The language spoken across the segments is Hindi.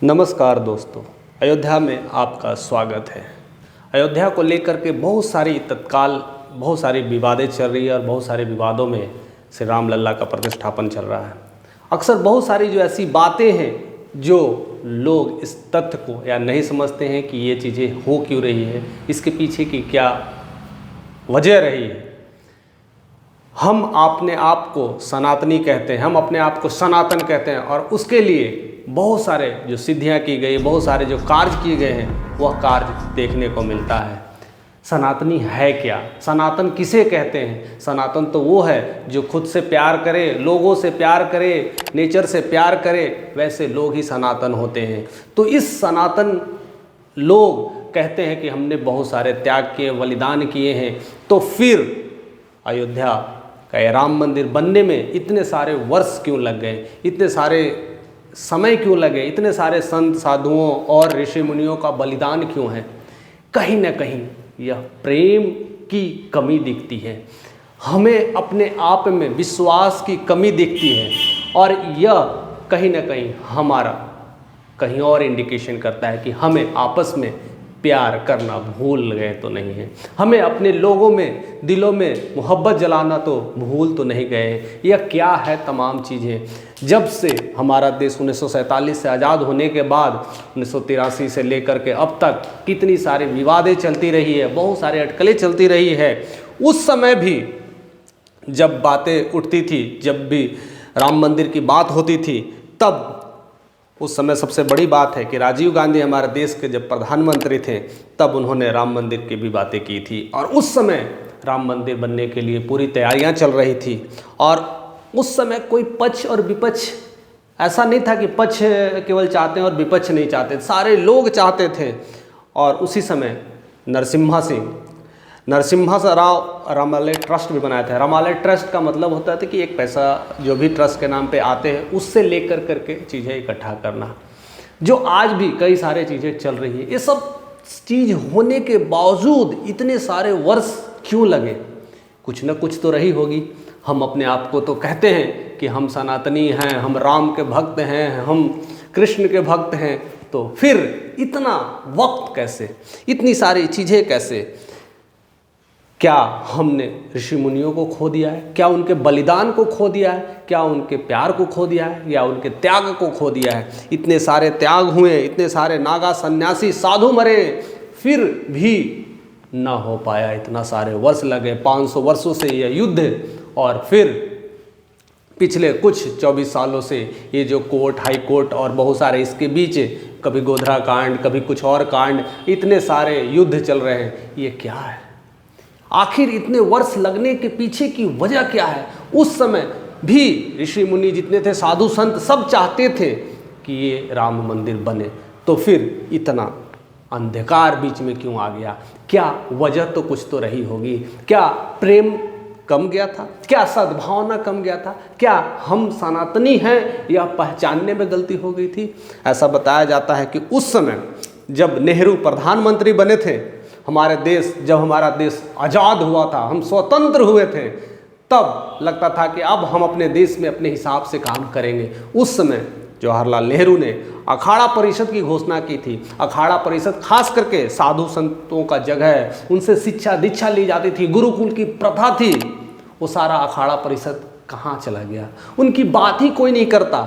नमस्कार दोस्तों, अयोध्या में आपका स्वागत है। अयोध्या को लेकर के बहुत सारी विवादें चल रही है और बहुत सारे विवादों में श्री राम लल्ला का प्रतिष्ठापन चल रहा है। अक्सर बहुत सारी जो ऐसी बातें हैं जो लोग इस तथ्य को या नहीं समझते हैं कि ये चीज़ें हो क्यों रही है, इसके पीछे की क्या वजह रही है। हम अपने आप को सनातनी कहते हैं, हम अपने आप को सनातन कहते हैं और उसके लिए बहुत सारे जो सिद्धियां की गई, बहुत सारे जो कार्य किए गए हैं, वह कार्य देखने को मिलता है। सनातनी है क्या? सनातन किसे कहते हैं? सनातन तो वो है जो खुद से प्यार करे, लोगों से प्यार करे, नेचर से प्यार करे, वैसे लोग ही सनातन होते हैं। तो इस सनातन लोग कहते हैं कि हमने बहुत सारे त्याग किए, बलिदान किए हैं, तो फिर अयोध्या का राम मंदिर बनने में इतने सारे वर्ष क्यों लग गए, इतने सारे समय क्यों लगे, इतने सारे संत साधुओं और ऋषि मुनियों का बलिदान क्यों है? कहीं ना कहीं यह प्रेम की कमी दिखती है, हमें अपने आप में विश्वास की कमी दिखती है और यह कहीं ना कहीं हमारा कहीं और इंडिकेशन करता है कि हमें आपस में प्यार करना भूल गए तो नहीं है, हमें अपने लोगों में, दिलों में मोहब्बत जलाना तो भूल तो नहीं गए। यह क्या है तमाम चीज़ें? जब से हमारा देश 1947 से आज़ाद होने के बाद 1983 से लेकर के अब तक कितनी सारी विवादें चलती रही है, बहुत सारे अटकलें चलती रही है। उस समय भी जब बातें उठती थी, जब भी राम मंदिर की बात होती थी, तब उस समय सबसे बड़ी बात है कि राजीव गांधी हमारे देश के जब प्रधानमंत्री थे, तब उन्होंने राम मंदिर की भी बातें की थी और उस समय राम मंदिर बनने के लिए पूरी तैयारियां चल रही थी। और उस समय कोई पक्ष और विपक्ष ऐसा नहीं था कि पक्ष केवल चाहते हैं और विपक्ष नहीं चाहते, सारे लोग चाहते थे। और उसी समय नरसिम्हा राव रामालय ट्रस्ट भी बनाया था। रामालय ट्रस्ट का मतलब होता था कि एक पैसा जो भी ट्रस्ट के नाम पे आते हैं उससे लेकर करके चीज़ें इकट्ठा करना, जो आज भी कई सारे चीज़ें चल रही है। ये सब चीज़ होने के बावजूद इतने सारे वर्ष क्यों लगे? कुछ न कुछ तो रही होगी। हम अपने आप को तो कहते हैं कि हम सनातनी हैं, हम राम के भक्त हैं, हम कृष्ण के भक्त हैं, तो फिर इतना वक्त कैसे, इतनी सारी चीज़ें कैसे? क्या हमने ऋषि मुनियों को खो दिया है? क्या उनके बलिदान को खो दिया है? क्या उनके प्यार को खो दिया है या उनके त्याग को खो दिया है? इतने सारे त्याग हुए, इतने सारे नागा सन्यासी साधु मरे, फिर भी ना हो पाया। इतना सारे वर्ष लगे, 500 वर्षों से यह युद्ध, और फिर पिछले कुछ 24 सालों से ये जो कोर्ट, हाई कोर्ट और बहुत सारे इसके बीच कभी गोधरा कांड, कभी कुछ और कांड, इतने सारे युद्ध चल रहे हैं। ये क्या है? आखिर इतने वर्ष लगने के पीछे की वजह क्या है? उस समय भी ऋषि मुनि जितने थे, साधु संत, सब चाहते थे कि ये राम मंदिर बने, तो फिर इतना अंधकार बीच में क्यों आ गया? क्या वजह तो कुछ तो रही होगी। क्या प्रेम कम गया था? क्या सद्भावना कम गया था? क्या हम सनातनी हैं या पहचानने में गलती हो गई थी? ऐसा बताया जाता है कि उस समय जब नेहरू प्रधानमंत्री बने थे, जब हमारा देश आज़ाद हुआ था, हम स्वतंत्र हुए थे, तब लगता था कि अब हम अपने देश में अपने हिसाब से काम करेंगे। उस समय जवाहरलाल नेहरू ने अखाड़ा परिषद की घोषणा की थी। अखाड़ा परिषद खास करके साधु संतों का जगह है, उनसे शिक्षा दीक्षा ली जाती थी, गुरुकुल की प्रथा थी। वो सारा अखाड़ा परिषद कहाँ चला गया? उनकी बात ही कोई नहीं करता,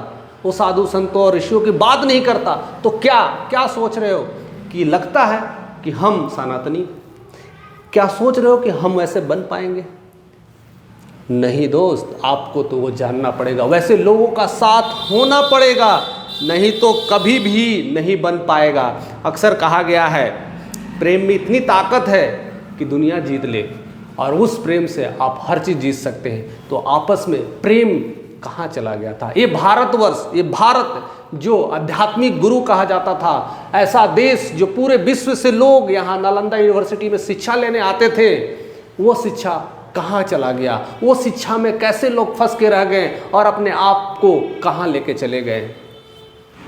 वो साधु संतों और ऋषियों की बात नहीं करता। तो क्या सोच रहे हो कि लगता है कि हम सनातनी? क्या सोच रहे हो कि हम ऐसे बन पाएंगे? नहीं दोस्त, आपको तो वो जानना पड़ेगा, वैसे लोगों का साथ होना पड़ेगा, नहीं तो कभी भी नहीं बन पाएगा। अक्सर कहा गया है प्रेम में इतनी ताकत है कि दुनिया जीत ले, और उस प्रेम से आप हर चीज़ जीत सकते हैं। तो आपस में प्रेम कहाँ चला गया था? ये भारतवर्ष, ये भारत जो आध्यात्मिक गुरु कहा जाता था, ऐसा देश जो पूरे विश्व से लोग यहाँ नालंदा यूनिवर्सिटी में शिक्षा लेने आते थे, वो शिक्षा कहाँ चला गया? वो शिक्षा में कैसे लोग फंस के रह गए और अपने आप को कहाँ लेके चले गए?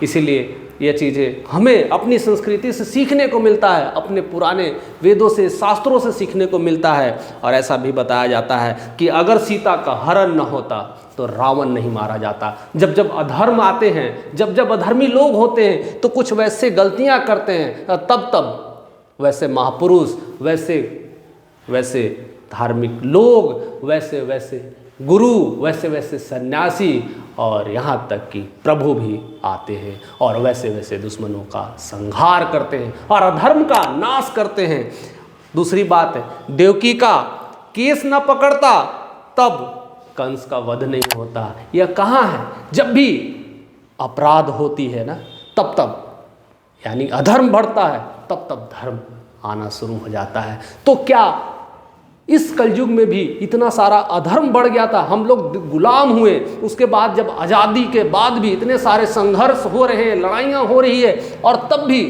इसीलिए ये चीज़ें हमें अपनी संस्कृति से सीखने को मिलता है, अपने पुराने वेदों से, शास्त्रों से सीखने को मिलता है। और ऐसा भी बताया जाता है कि अगर सीता का हरण न होता तो रावण नहीं मारा जाता। जब जब अधर्म आते हैं, जब जब अधर्मी लोग होते हैं तो कुछ वैसे गलतियां करते हैं, तब तब वैसे महापुरुष, वैसे वैसे धार्मिक लोग, वैसे वैसे गुरु, वैसे वैसे सन्यासी और यहाँ तक कि प्रभु भी आते हैं और वैसे वैसे दुश्मनों का संहार करते हैं और अधर्म का नाश करते हैं। दूसरी बात है, देवकी का केस न पकड़ता तब कंस का वध नहीं होता। यह कहाँ है? जब भी अपराध होती है ना, तब तब यानी अधर्म बढ़ता है, तब तब धर्म आना शुरू हो जाता है। तो क्या इस कलयुग में भी इतना सारा अधर्म बढ़ गया था? हम लोग गुलाम हुए, उसके बाद जब आज़ादी के बाद भी इतने सारे संघर्ष हो रहे हैं, लड़ाइयाँ हो रही है, और तब भी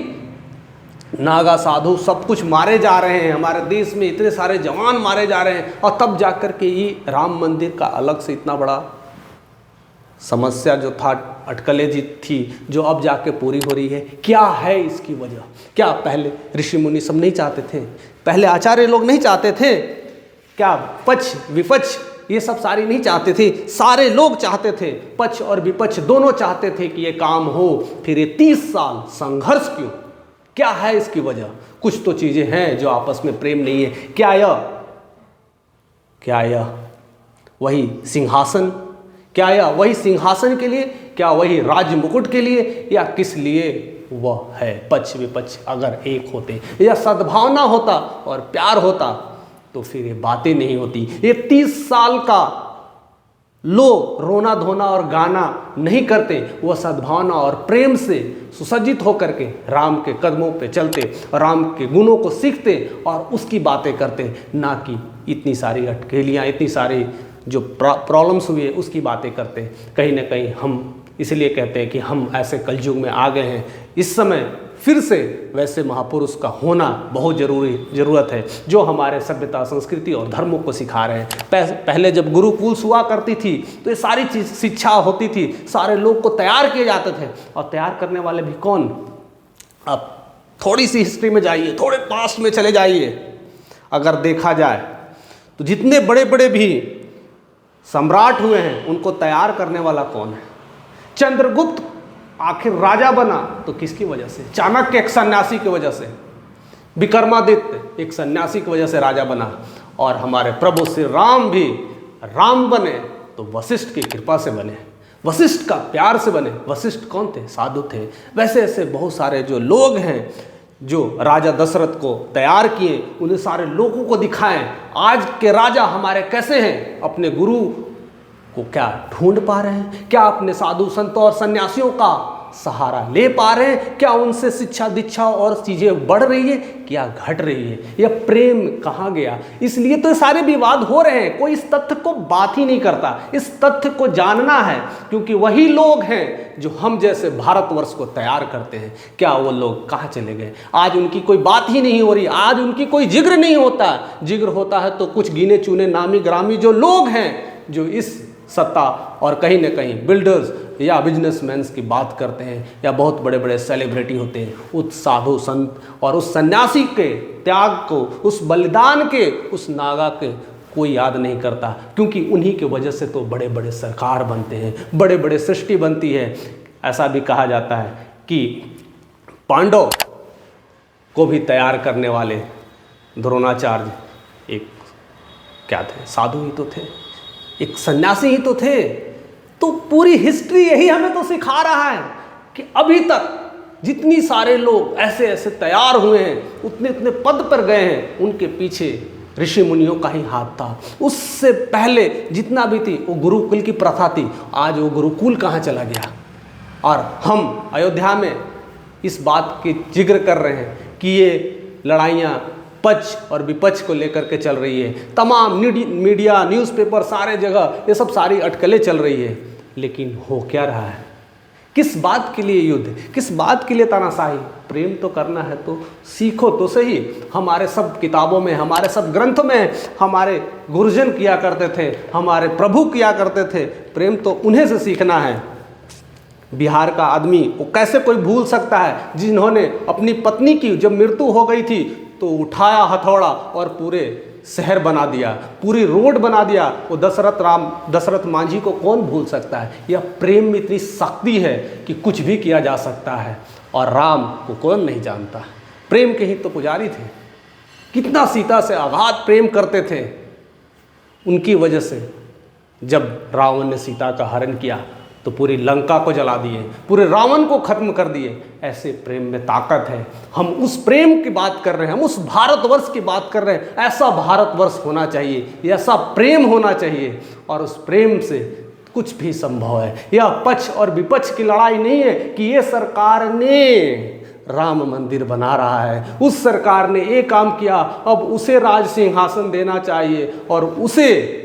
नागा साधु सब कुछ मारे जा रहे हैं, हमारे देश में इतने सारे जवान मारे जा रहे हैं, और तब जाकर के ये राम मंदिर का अलग से इतना बड़ा समस्या जो था, अटकलें जी थी, जो अब जाके पूरी हो रही है। क्या है इसकी वजह? क्या पहले ऋषि मुनि सब नहीं चाहते थे? पहले आचार्य लोग नहीं चाहते थे? क्या पक्ष विपक्ष ये सब सारी नहीं चाहते थे? सारे लोग चाहते थे, पक्ष और विपक्ष दोनों चाहते थे कि ये काम हो। फिर ये 30 साल संघर्ष क्यों? क्या है इसकी वजह? कुछ तो चीजें हैं जो आपस में प्रेम नहीं है। क्या यह वही सिंहासन? क्या यह वही सिंहासन के लिए? क्या वही राज मुकुट के लिए? या किस लिए वह है? पक्ष विपक्ष अगर एक होते या सद्भावना होता और प्यार होता तो फिर ये बातें नहीं होती। ये 30 साल का लोग रोना धोना और गाना नहीं करते, वह सद्भावना और प्रेम से सुसज्जित होकर के राम के कदमों पे चलते, राम के गुणों को सीखते और उसकी बातें करते, ना कि इतनी सारी अटकेलियाँ, इतनी सारी जो प्रॉब्लम्स हुई है उसकी बातें करते। कहीं ना कहीं हम इसलिए कहते हैं कि हम ऐसे कलयुग में आ गए हैं। इस समय फिर से वैसे महापुरुष का होना बहुत ज़रूरत है, जो हमारे सभ्यता, संस्कृति और धर्मों को सिखा रहे हैं। पहले जब गुरुकुल हुआ करती थी तो ये सारी चीज़ शिक्षा होती थी, सारे लोग को तैयार किए जाते थे। और तैयार करने वाले भी कौन? अब थोड़ी सी हिस्ट्री में जाइए, थोड़े पास्ट में चले जाइए, अगर देखा जाए तो जितने बड़े बड़े भी सम्राट हुए हैं उनको तैयार करने वाला कौन है? चंद्रगुप्त आखिर राजा बना तो किसकी वजह से? चाणक्य एक सन्यासी की वजह से, विक्रमादित्य एक सन्यासी की वजह से राजा बना, और हमारे प्रभु श्री राम भी राम बने तो वशिष्ठ की कृपा से बने, वशिष्ठ का प्यार से बने। वशिष्ठ कौन थे? साधु थे। वैसे ऐसे बहुत सारे जो लोग हैं जो राजा दशरथ को तैयार किए, उन्हें सारे लोगों को दिखाएं आज के राजा हमारे कैसे हैं। अपने गुरु को क्या ढूंढ पा रहे हैं? क्या अपने साधु संतों और सन्यासियों का सहारा ले पा रहे हैं? क्या उनसे शिक्षा दीक्षा और चीज़ें बढ़ रही है? क्या घट रही है? यह प्रेम कहाँ गया? इसलिए तो सारे विवाद हो रहे हैं। कोई इस तथ्य को बात ही नहीं करता। इस तथ्य को जानना है, क्योंकि वही लोग हैं जो हम जैसे भारतवर्ष को तैयार करते हैं। क्या वो लोग कहाँ चले गए? आज उनकी कोई बात ही नहीं हो रही, आज उनकी कोई जिक्र नहीं होता। जिक्र होता है तो कुछ गिने चुने नामी ग्रामी जो लोग हैं, जो इस सत्ता और कहीं ना कहीं बिल्डर्स या बिजनेसमैन की बात करते हैं, या बहुत बड़े बड़े सेलिब्रिटी होते हैं। उस साधु संत और उस सन्यासी के त्याग को, उस बलिदान के, उस नागा के कोई याद नहीं करता, क्योंकि उन्हीं की वजह से तो बड़े बड़े सरकार बनते हैं, बड़े बड़े सृष्टि बनती है। ऐसा भी कहा जाता है कि पांडव को भी तैयार करने वाले द्रोणाचार्य एक क्या थे? साधु ही तो थे, एक सन्यासी ही तो थे। तो पूरी हिस्ट्री यही हमें तो सिखा रहा है कि अभी तक जितनी सारे लोग ऐसे ऐसे तैयार हुए हैं, उतने उतने पद पर गए हैं, उनके पीछे ऋषि मुनियों का ही हाथ था। उससे पहले जितना भी थी वो गुरुकुल की प्रथा थी। आज वो गुरुकुल कहाँ चला गया? और हम अयोध्या में इस बात की जिक्र कर रहे हैं कि ये लड़ाइयाँ पक्ष और विपक्ष को लेकर के चल रही है। तमाम मीडिया, न्यूज़पेपर, सारे जगह ये सब सारी अटकलें चल रही है। लेकिन हो क्या रहा है? किस बात के लिए युद्ध? किस बात के लिए तानाशाही? प्रेम तो करना है तो सीखो तो सही। हमारे सब किताबों में, हमारे सब ग्रंथों में हमारे गुरुजन किया करते थे, हमारे प्रभु किया करते थे। प्रेम तो उन्हें से सीखना है बिहार का आदमी वो कैसे कोई भूल सकता है जिन्होंने अपनी पत्नी की जब मृत्यु हो गई थी तो उठाया हथौड़ा और पूरे शहर बना दिया, पूरी रोड बना दिया। वो दशरथ मांझी को कौन भूल सकता है। यह प्रेम में इतनी शक्ति है कि कुछ भी किया जा सकता है। और राम को कौन नहीं जानता, प्रेम के ही तो पुजारी थे। कितना सीता से अगाध प्रेम करते थे। उनकी वजह से जब रावण ने सीता का हरण किया तो पूरी लंका को जला दिए, पूरे रावण को खत्म कर दिए। ऐसे प्रेम में ताकत है। हम उस प्रेम की बात कर रहे हैं, हम उस भारतवर्ष की बात कर रहे हैं। ऐसा भारतवर्ष होना चाहिए, ऐसा प्रेम होना चाहिए, और उस प्रेम से कुछ भी संभव है। यह पक्ष और विपक्ष की लड़ाई नहीं है कि ये सरकार ने राम मंदिर बना रहा है, उस सरकार ने एक काम किया, अब उसे राज सिंहासन देना चाहिए और उसे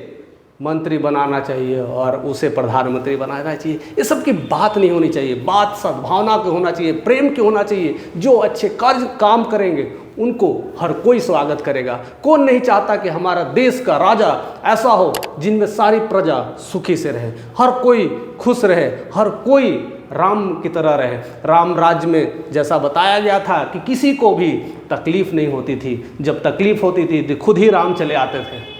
मंत्री बनाना चाहिए और उसे प्रधानमंत्री बनाना चाहिए। ये सब की बात नहीं होनी चाहिए। बात सद्भावना की होना चाहिए, प्रेम की होना चाहिए। जो अच्छे काम करेंगे उनको हर कोई स्वागत करेगा। कौन नहीं चाहता कि हमारा देश का राजा ऐसा हो जिनमें सारी प्रजा सुखी से रहे, हर कोई खुश रहे, हर कोई राम की तरह रहे। राम राज्य में जैसा बताया गया था कि किसी को भी तकलीफ नहीं होती थी, जब तकलीफ होती थी तो खुद ही राम चले आते थे।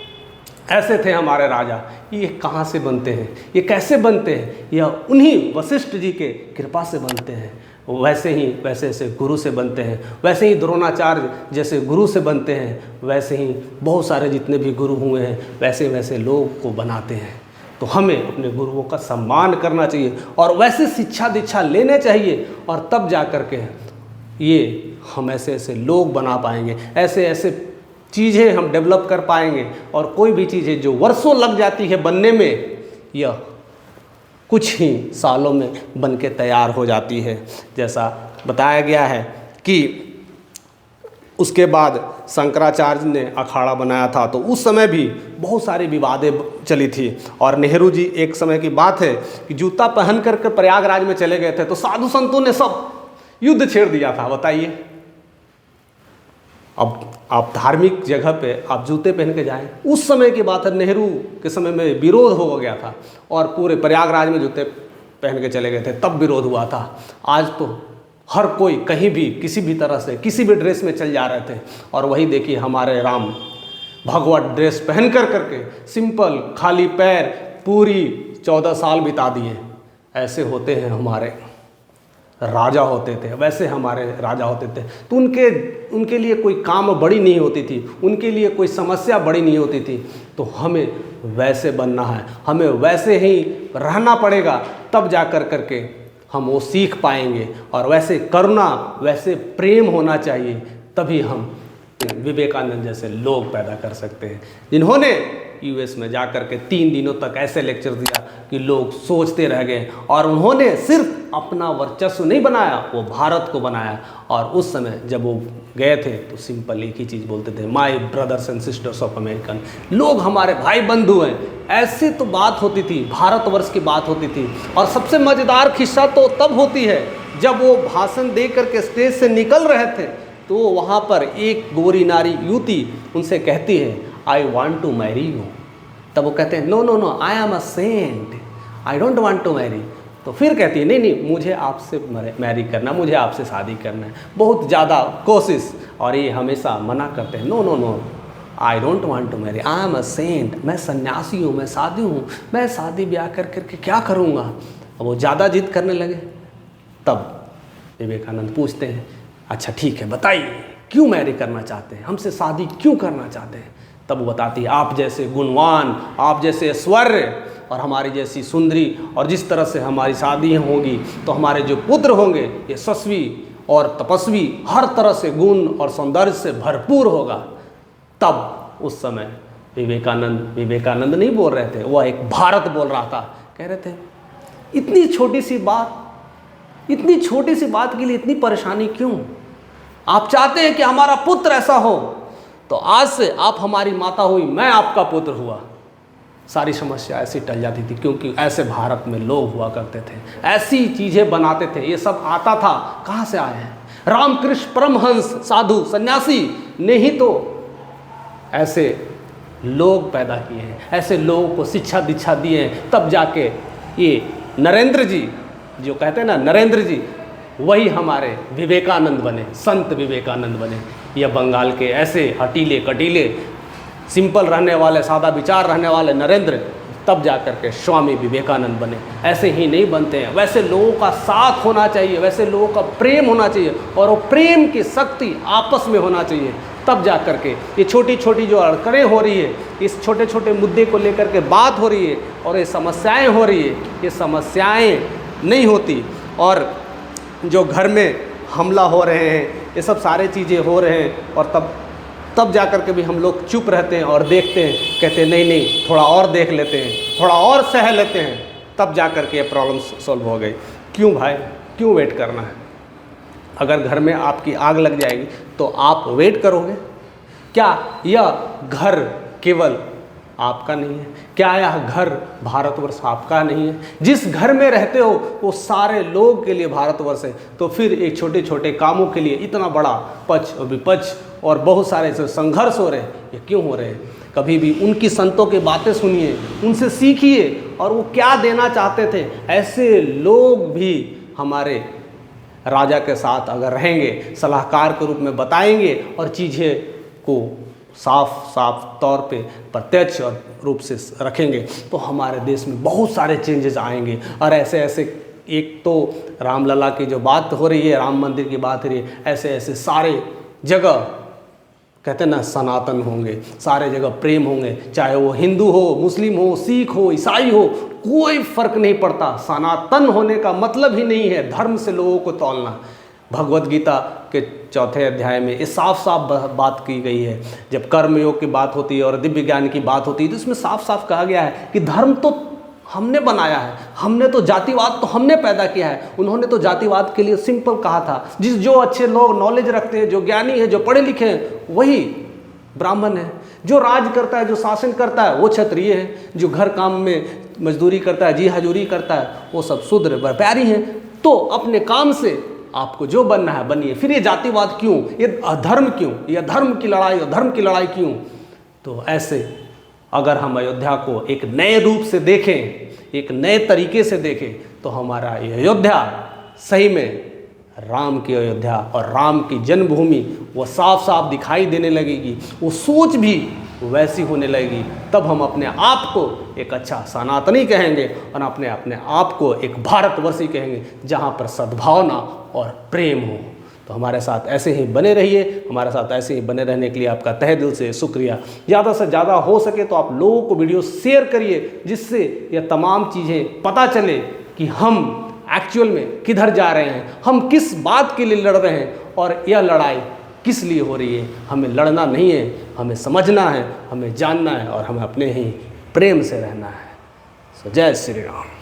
ऐसे थे हमारे राजा। ये कहाँ से बनते हैं, ये कैसे बनते हैं? यह उन्हीं वशिष्ठ जी के कृपा से बनते हैं। वैसे ही वैसे गुरु से बनते हैं, वैसे ही द्रोणाचार्य जैसे गुरु से बनते हैं, वैसे ही बहुत सारे जितने भी गुरु हुए हैं वैसे वैसे लोग को बनाते हैं। तो हमें अपने गुरुओं का सम्मान करना चाहिए और वैसे शिक्षा दीक्षा लेने चाहिए, और तब जा कर के ये हम ऐसे ऐसे लोग बना पाएंगे, ऐसे ऐसे चीज़ें हम डेवलप कर पाएंगे। और कोई भी चीज़ें जो वर्षों लग जाती है बनने में, यह कुछ ही सालों में बन के तैयार हो जाती है। जैसा बताया गया है कि उसके बाद शंकराचार्य ने अखाड़ा बनाया था, तो उस समय भी बहुत सारी विवादें चली थी। और नेहरू जी, एक समय की बात है कि जूता पहन कर प्रयागराज में चले गए थे, तो साधु संतों ने सब युद्ध छेड़ दिया था। बताइए, अब आप धार्मिक जगह पे आप जूते पहन के जाएं, उस समय की बात है, नेहरू के समय में विरोध हो गया था और पूरे प्रयागराज में जूते पहन के चले गए थे, तब विरोध हुआ था। आज तो हर कोई कहीं भी किसी भी तरह से किसी भी ड्रेस में चल जा रहे थे। और वही देखिए हमारे राम भगवा ड्रेस पहन करके सिंपल खाली पैर पूरी 14 साल बिता दिए। ऐसे होते हैं हमारे राजा होते थे, वैसे हमारे राजा होते थे। तो उनके लिए कोई काम बड़ी नहीं होती थी, उनके लिए कोई समस्या बड़ी नहीं होती थी। तो हमें वैसे बनना है, हमें वैसे ही रहना पड़ेगा, तब जा करके हम वो सीख पाएंगे। और वैसे करुणा, वैसे प्रेम होना चाहिए, तभी हम विवेकानंद जैसे लोग पैदा कर सकते हैं, जिन्होंने यूएस में जा कर के 3 दिनों तक ऐसे लेक्चर दिया कि लोग सोचते रह गए। और उन्होंने सिर्फ अपना वर्चस्व नहीं बनाया, वो भारत को बनाया। और उस समय जब वो गए थे तो सिंपल एक ही चीज़ बोलते थे, my brothers and sisters of American, लोग हमारे भाई बंधु हैं। ऐसे तो बात होती थी, भारतवर्ष की बात होती थी। और सबसे मज़ेदार किस्सा तो तब होती है जब वो भाषण दे करके स्टेज से निकल रहे थे, तो वहाँ पर एक गोरी नारी युवती उनसे कहती है, I want to marry you. तब वो कहते हैं, no no no, I am a saint, I don't want to marry. तो फिर कहती है, नहीं नहीं, मुझे आपसे मैरी करना, मुझे आपसे शादी करना है, बहुत ज़्यादा कोशिश। और ये हमेशा मना करते हैं, no no no, I don't want to marry, I am a saint, मैं सन्यासी हूँ, मैं साधु हूँ, मैं शादी ब्याह करके क्या करूँगा। अब वो ज़्यादा जिद करने लगे। तब विवेकानंद पूछते हैं, अच्छा ठीक है, बताइए क्यों मैरी करना चाहते हैं, हमसे शादी क्यों करना चाहते हैं। तब वो बताती है, आप जैसे गुणवान, आप जैसे ऐश्वर्य और हमारी जैसी सुंदरी, और जिस तरह से हमारी शादी होगी तो हमारे जो पुत्र होंगे ये यशस्वी और तपस्वी, हर तरह से गुण और सौंदर्य से भरपूर होगा। तब उस समय विवेकानंद नहीं बोल रहे थे, वह एक भारत बोल रहा था। कह रहे थे, इतनी छोटी सी बात के लिए इतनी परेशानी क्यों? आप चाहते हैं कि हमारा पुत्र ऐसा हो, तो आज से आप हमारी माता हुई, मैं आपका पुत्र हुआ। सारी समस्या ऐसी टल जाती थी, क्योंकि ऐसे भारत में लोग हुआ करते थे, ऐसी चीज़ें बनाते थे। ये सब आता था, कहाँ से आए हैं? रामकृष्ण परमहंस साधु सन्यासी ने ही तो ऐसे लोग पैदा किए हैं, ऐसे लोगों को शिक्षा दीक्षा दिए हैं। तब जाके ये नरेंद्र जी जो कहते हैं ना नरेंद्र जी, वही हमारे विवेकानंद बने, संत विवेकानंद बने। या बंगाल के ऐसे हटीले कटीले सिंपल रहने वाले, सादा विचार रहने वाले नरेंद्र तब जा कर के स्वामी विवेकानंद बने। ऐसे ही नहीं बनते हैं। वैसे लोगों का साथ होना चाहिए, वैसे लोगों का प्रेम होना चाहिए, और वो प्रेम की शक्ति आपस में होना चाहिए, तब जा कर के ये छोटी छोटी जो अड़कड़ें हो रही है, इस छोटे छोटे मुद्दे को लेकर के बात हो रही है और ये समस्याएं हो रही है, ये समस्याएं नहीं होती। और जो घर में हमला हो रहे हैं, ये सब सारे चीज़ें हो रहे हैं, और तब जा कर के भी हम लोग चुप रहते हैं और देखते हैं, कहते हैं नहीं नहीं थोड़ा और देख लेते हैं, थोड़ा और सह लेते हैं, तब जा कर के ये प्रॉब्लम सॉल्व हो गई। क्यों भाई, क्यों वेट करना है? अगर घर में आपकी आग लग जाएगी तो आप वेट करोगे क्या? यह घर केवल आपका नहीं है क्या? यह घर भारतवर्ष आपका नहीं है? जिस घर में रहते हो वो सारे लोग के लिए भारतवर्ष है, तो फिर एक छोटे छोटे कामों के लिए इतना बड़ा पक्ष और विपक्ष और बहुत सारे जो संघर्ष हो रहे हैं, ये क्यों हो रहे हैं? कभी भी उनकी संतों की बातें सुनिए, उनसे सीखिए, और वो क्या देना चाहते थे। ऐसे लोग भी हमारे राजा के साथ अगर रहेंगे, सलाहकार के रूप में बताएंगे और चीज़ें को साफ तौर पे प्रत्यक्ष और रूप से रखेंगे, तो हमारे देश में बहुत सारे चेंजेस आएंगे। और ऐसे ऐसे, एक तो रामलला की जो बात हो रही है, राम मंदिर की बात हो रही है, ऐसे ऐसे सारे जगह कहते हैं ना सनातन होंगे, सारे जगह प्रेम होंगे, चाहे वो हिंदू हो, मुस्लिम हो, सिख हो, ईसाई हो, कोई फर्क नहीं पड़ता। सनातन होने का मतलब ही नहीं है धर्म से लोगों को तौलना। भगवत गीता के 4 अध्याय में ये साफ साफ बात की गई है। जब कर्मयोग की बात होती है और दिव्य ज्ञान की बात होती है, तो इसमें साफ साफ कहा गया है कि धर्म तो हमने बनाया है, हमने तो जातिवाद तो हमने पैदा किया है। उन्होंने तो जातिवाद के लिए सिंपल कहा था, जो अच्छे लोग नॉलेज रखते हैं, जो ज्ञानी है, जो पढ़े लिखे हैं, वही ब्राह्मण है। जो राज करता है, जो शासन करता है, वो क्षत्रिय है। जो घर काम में मजदूरी करता है, जी हजूरी करता है, वो सब शूद्र व्यापारी हैं। तो अपने काम से आपको जो बनना है बनिए। फिर ये जातिवाद क्यों, ये अधर्म क्यों, ये धर्म की लड़ाई और धर्म की लड़ाई क्यों? तो ऐसे अगर हम अयोध्या को एक नए रूप से देखें, एक नए तरीके से देखें, तो हमारा अयोध्या सही में राम की अयोध्या और राम की जन्मभूमि वो साफ साफ दिखाई देने लगेगी। वो सोच भी वैसी होने लगेगी। तब हम अपने आप को एक अच्छा सनातनी कहेंगे और अपने आप को एक भारतवर्षी कहेंगे, जहाँ पर सद्भावना और प्रेम हो। तो हमारे साथ ऐसे ही बने रहिए। हमारे साथ ऐसे ही बने रहने के लिए आपका तहे दिल से शुक्रिया। ज़्यादा से ज़्यादा हो सके तो आप लोगों को वीडियो शेयर करिए, जिससे यह तमाम चीज़ें पता चले कि हम एक्चुअल में किधर जा रहे हैं, हम किस बात के लिए लड़ रहे हैं और यह लड़ाई किस लिए हो रही है। हमें लड़ना नहीं है, हमें समझना है, हमें जानना है और हमें अपने ही प्रेम से रहना है। जय श्री राम।